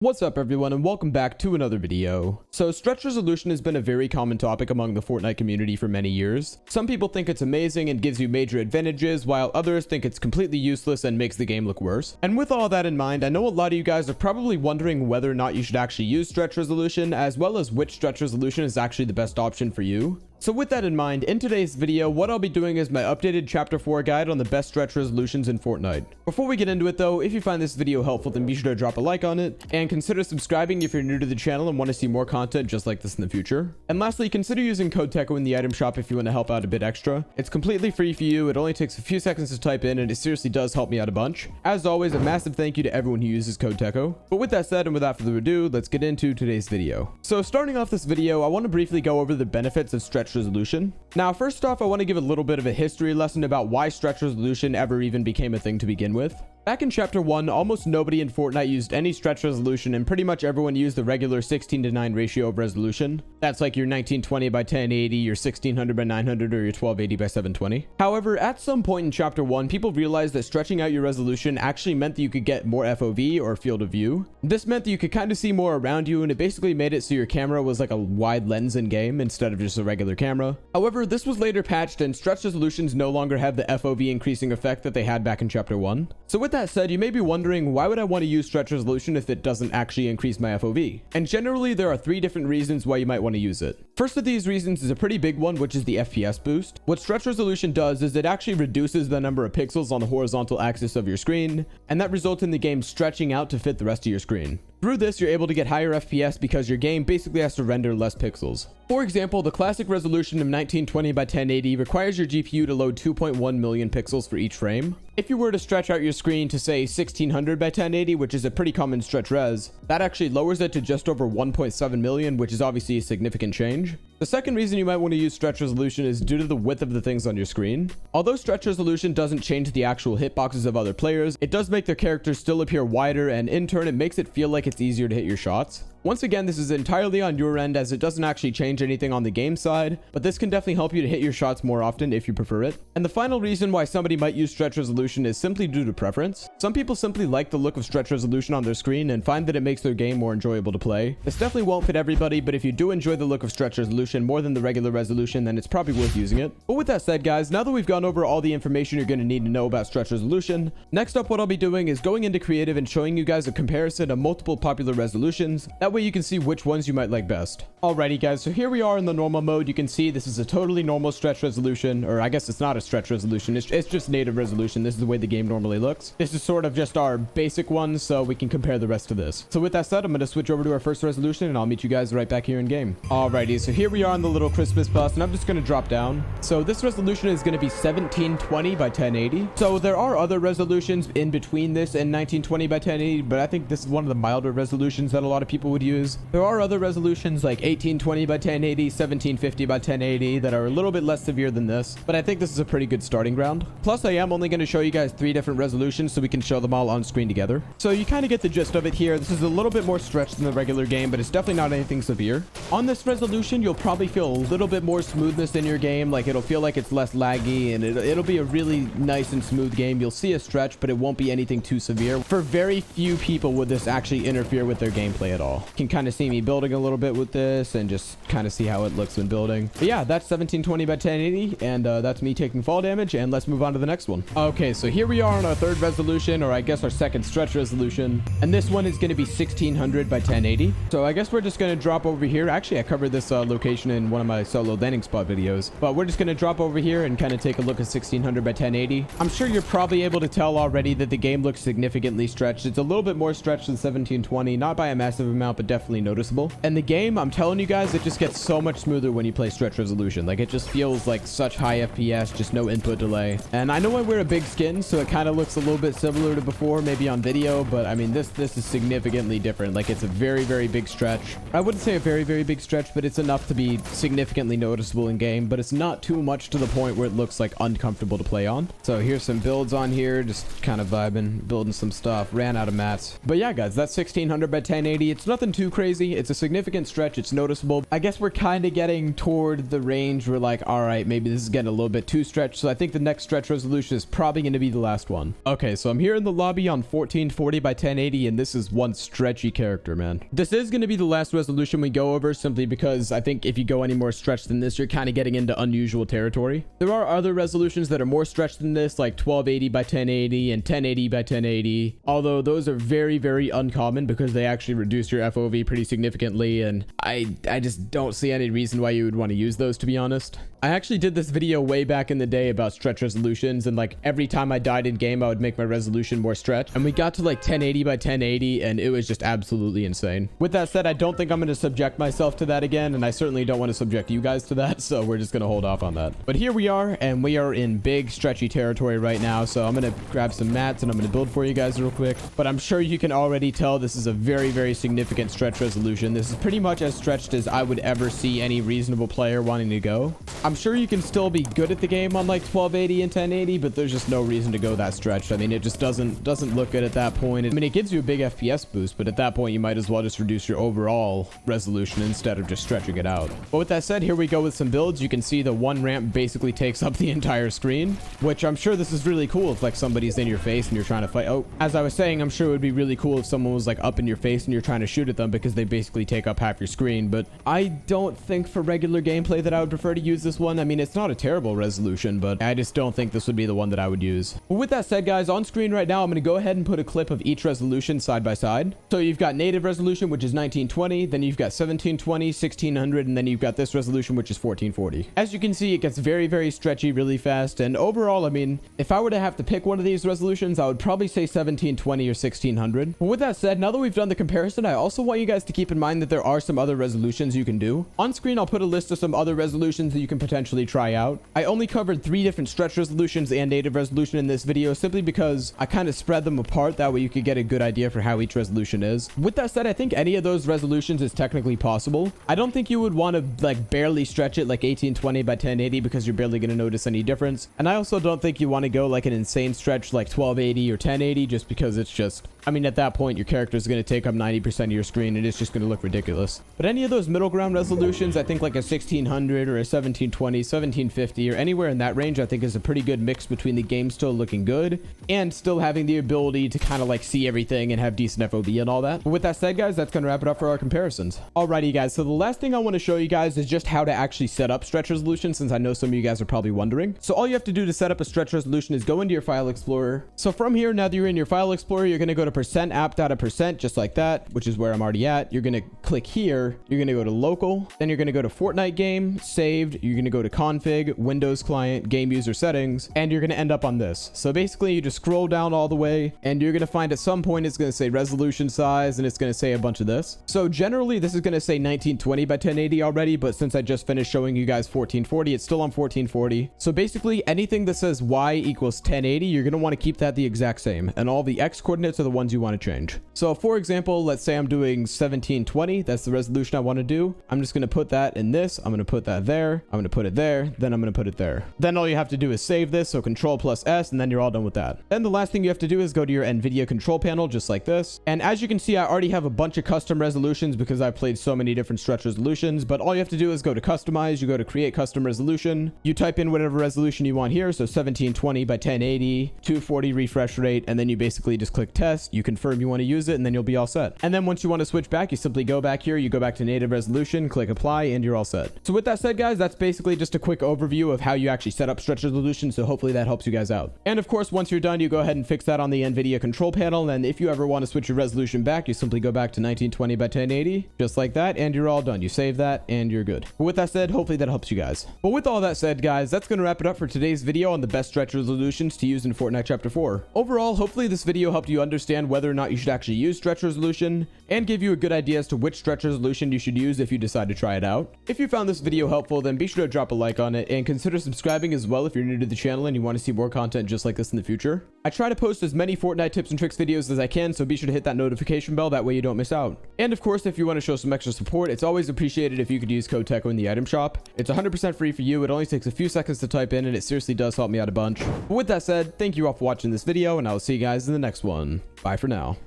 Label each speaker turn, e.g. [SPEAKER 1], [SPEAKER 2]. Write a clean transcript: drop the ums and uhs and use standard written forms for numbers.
[SPEAKER 1] What's up everyone and welcome back to another video. So stretch resolution has been a very common topic among the Fortnite community for many years. Some people think it's amazing and gives you major advantages, while others think it's completely useless and makes the game look worse. And with all that in mind, I know a lot of you guys are probably wondering whether or not you should actually use stretch resolution, as well as which stretch resolution is actually the best option for you. So with that in mind, in today's video, what I'll be doing is my updated Chapter 4 guide on the best stretch resolutions in Fortnite. Before we get into it though, if you find this video helpful, then be sure to drop a like on it, and consider subscribing if you're new to the channel and want to see more content just like this in the future. And lastly, consider using code Teckoh in the item shop if you want to help out a bit extra. It's completely free for you, it only takes a few seconds to type in, and it seriously does help me out a bunch. As always, a massive thank you to everyone who uses code Teckoh. But with that said, and without further ado, let's get into today's video. So starting off this video, I want to briefly go over the benefits of stretch resolution. Now, first off, I want to give a little bit of a history lesson about why stretch resolution ever even became a thing to begin with. Back in Chapter 1, almost nobody in Fortnite used any stretch resolution, and pretty much everyone used the regular 16:9 ratio of resolution. That's like your 1920 by 1080, your 1600 by 900, or your 1280 by 720. However, at some point in Chapter 1, people realized that stretching out your resolution actually meant that you could get more FOV, or field of view. This meant that you could kind of see more around you, and it basically made it so your camera was like a wide lens in game instead of just a regular camera. However, this was later patched, and stretch resolutions no longer have the FOV increasing effect that they had back in Chapter 1. So with that said, you may be wondering, why would I want to use stretch resolution if it doesn't actually increase my FOV? And generally, there are 3 different reasons why you might want to use it. First of these reasons is a pretty big one, which is the FPS boost. What stretch resolution does is it actually reduces the number of pixels on the horizontal axis of your screen, and that results in the game stretching out to fit the rest of your screen. Through this, you're able to get higher FPS because your game basically has to render less pixels. For example, the classic resolution of 1920 by 1080 requires your GPU to load 2.1 million pixels for each frame. If you were to stretch out your screen to say 1600 by 1080, which is a pretty common stretch res, that actually lowers it to just over 1.7 million, which is obviously a significant change. The second reason you might want to use stretch resolution is due to the width of the things on your screen. Although stretch resolution doesn't change the actual hitboxes of other players, it does make their characters still appear wider, and in turn it makes it feel like it's easier to hit your shots. Once again, this is entirely on your end, as it doesn't actually change anything on the game side, but this can definitely help you to hit your shots more often if you prefer it. And the final reason why somebody might use stretch resolution is simply due to preference. Some people simply like the look of stretch resolution on their screen and find that it makes their game more enjoyable to play. This definitely won't fit everybody, but if you do enjoy the look of stretch resolution more than the regular resolution, then it's probably worth using it. But with that said, guys, now that we've gone over all the information you're going to need to know about stretch resolution, next up what I'll be doing is going into creative and showing you guys a comparison of multiple popular resolutions. That way you can see which ones you might like best. Alrighty guys, so here we are in the normal mode. You can see this is a totally normal stretch resolution, or I guess it's not a stretch resolution, it's just native resolution. This is the way the game normally looks. This is sort of just our basic one, so we can compare the rest to this. So with that said, I'm going to switch over to our first resolution, and I'll meet you guys right back here in game. Alrighty, so here we are on the little Christmas bus, and I'm just going to drop down. So this resolution is going to be 1720 by 1080. So there are other resolutions in between this and 1920 by 1080, but I think this is one of the milder resolutions that a lot of people would use. There are other resolutions like 1820 by 1080, 1750 by 1080 that are a little bit less severe than this, but I think this is a pretty good starting ground. Plus, I am only going to show you guys 3 different resolutions so we can show them all on screen together. So you kind of get the gist of it here. This is a little bit more stretched than the regular game, but it's definitely not anything severe. On this resolution, you'll probably feel a little bit more smoothness in your game. Like, it'll feel like it's less laggy, and it'll be a really nice and smooth game. You'll see a stretch, but it won't be anything too severe. For very few people would this actually interfere with their gameplay at all. You can kind of see me building a little bit with this and just kind of see how it looks when building. But yeah, that's 1720 by 1080, and that's me taking fall damage, and let's move on to the next one. Okay, so here we are on our third resolution, or I guess our second stretch resolution, and this one is going to be 1600 by 1080. So I guess we're just going to drop over here. Actually, I covered this location in one of my solo landing spot videos, but we're just going to drop over here and kind of take a look at 1600 by 1080. I'm sure you're probably able to tell already that the game looks significantly stretched. It's a little bit more stretched than 1720, not by a massive amount, but definitely noticeable. And the game, I'm telling you guys, it just gets so much smoother when you play stretch resolution. Like, it just feels like such high FPS, just no input delay. And I know I wear a big skin, so it kind of looks a little bit similar to before, maybe on video, but I mean, this is significantly different. Like, it's a very, very big stretch. I wouldn't say a very, very big stretch, but it's enough to be significantly noticeable in game, but it's not too much to the point where it looks like uncomfortable to play on. So here's some builds on here, just kind of vibing, building some stuff. Ran out of mats. But yeah, guys, that's 1600 by 1080. It's nothing too crazy. It's a significant stretch. It's noticeable. I guess we're kind of getting toward the range where like, all right, maybe this is getting a little bit too stretched. So I think the next stretch resolution is probably going to be the last one. Okay, so I'm here in the lobby on 1440 by 1080, and this is one stretchy character, man. This is going to be the last resolution we go over, simply because I think if you go any more stretched than this, you're kind of getting into unusual territory. There are other resolutions that are more stretched than this, like 1280 by 1080 and 1080 by 1080, although those are very, very uncommon because they actually reduce your FOV pretty significantly, and I just don't see any reason why you would want to use those, to be honest. I actually did this video way back in the day about stretch resolutions, and like every time I died in game, I would make my resolution more stretched, and we got to like 1080 by 1080, and it was just absolutely insane. With that said, I don't think I'm going to subject myself to that again, and I certainly don't want to subject you guys to that, so we're just going to hold off on that. But here we are, and we are in big stretchy territory right now, so I'm going to grab some mats and I'm going to build for you guys real quick. But I'm sure you can already tell this is a very, very significant stretch resolution. This is pretty much as stretched as I would ever see any reasonable player wanting to go. I'm sure you can still be good at the game on like 1280 and 1080, but there's just no reason to go that stretched. I mean, it just doesn't look good at that point. I mean, it gives you a big FPS boost, but at that point, you might as well just reduce your overall resolution instead of just stretching it out. But with that said, here we go with some builds. You can see the one ramp basically takes up the entire screen, which I'm sure this is really cool if like somebody's in your face and you're trying to fight. Oh, as I was saying, I'm sure it would be really cool if someone was like up in your face and you're trying to shoot at them, because they basically take up half your screen. But I don't think for regular gameplay that I would prefer to use this one. I mean, it's not a terrible resolution, but I just don't think this would be the one that I would use. But with that said, guys, on screen right now, I'm going to go ahead and put a clip of each resolution side by side. So you've got native resolution, which is 1920, then you've got 1720, 1600, and then you've got this resolution, which is 1440. As you can see, it gets very, very stretchy really fast. And overall, I mean, if I were to have to pick one of these resolutions, I would probably say 1720 or 1600. But with that said, now that we've done the comparison, I also want you guys to keep in mind that there are some other resolutions you can do. On screen, I'll put a list of some other resolutions that you can potentially try out. I only covered 3 different stretch resolutions and native resolution in this video, simply because I kind of spread them apart. That way you could get a good idea for how each resolution is. With that said, I think any of those resolutions is technically possible. I don't think you would want to like barely stretch it like 1820 by 1080, because you're barely going to notice any difference. And I also don't think you want to go like an insane stretch like 1280 or 1080, just because it's just, I mean, at that point, your character is going to take up 90% of your screen and it's just going to look ridiculous. But any of those middle ground resolutions, I think like a 1600 or a 1720, 1750, or anywhere in that range, I think is a pretty good mix between the game still looking good and still having the ability to kind of like see everything and have decent FOV and all that. But with that said, guys, that's going to wrap it up for our comparisons. Alrighty, guys. So the last thing I want to show you guys is just how to actually set up stretch resolution, since I know some of you guys are probably wondering. So all you have to do to set up a stretch resolution is go into your file explorer. So from here, now that you're in your file explorer, you're going to go to %app.%, just like that, which is where I'm already at. You're going to click here. You're going to go to local. Then you're going to go to Fortnite game, saved. You're going to go to config, Windows client, game user settings, and you're going to end up on this. So basically you just scroll down all the way and you're going to find at some point it's going to say resolution size and it's going to say a bunch of this. So generally this is going to say 1920 by 1080 already, but since I just finished showing you guys 1440, it's still on 1440. So basically anything that says y equals 1080, you're going to want to keep that the exact same, and all the x coordinates are the ones you want to change. So for example, let's say I'm doing 1720. That's the resolution I want to do. I'm just going to put that in this. I'm going to put that there. I'm going to put it there. Then I'm going to put it there. Then all you have to do is save this. So Control+S, and then you're all done with that. Then the last thing you have to do is go to your NVIDIA control panel, just like this. And as you can see, I already have a bunch of custom resolutions because I've played so many different stretch resolutions, but all you have to do is go to customize. You go to create custom resolution. You type in whatever resolution you want here. So 1720 by 1080, 240 refresh rate, and then you basically just click test. You confirm you want to use it, and then you'll be all set. And then once you want to switch back, you simply go back here, you go back to native resolution, click apply, and you're all set. So with that said, guys, that's basically just a quick overview of how you actually set up stretch resolution. So hopefully that helps you guys out. And of course, once you're done, you go ahead and fix that on the NVIDIA control panel. And if you ever want to switch your resolution back, you simply go back to 1920 by 1080, just like that, and you're all done. You save that and you're good. But with that said, hopefully that helps you guys. But with all that said, guys, that's going to wrap it up for today's video on the best stretch resolutions to use in Fortnite Chapter 4. Overall, hopefully this video helped you understand whether or not you should actually use stretch resolution and give you a good idea as to which stretch resolution you should use if you decide to try it out. If you found this video helpful, then be sure to drop a like on it and consider subscribing as well if you're new to the channel and you want to see more content just like this in the future. I try to post as many Fortnite tips and tricks videos as I can, so be sure to hit that notification bell, that way you don't miss out. And of course, if you want to show some extra support, it's always appreciated if you could use code Teckoh in the item shop. It's 100% free for you. It only takes a few seconds to type in, and it seriously does help me out a bunch. But with that said, thank you all for watching this video, and I'll see you guys in the next one. Bye for now.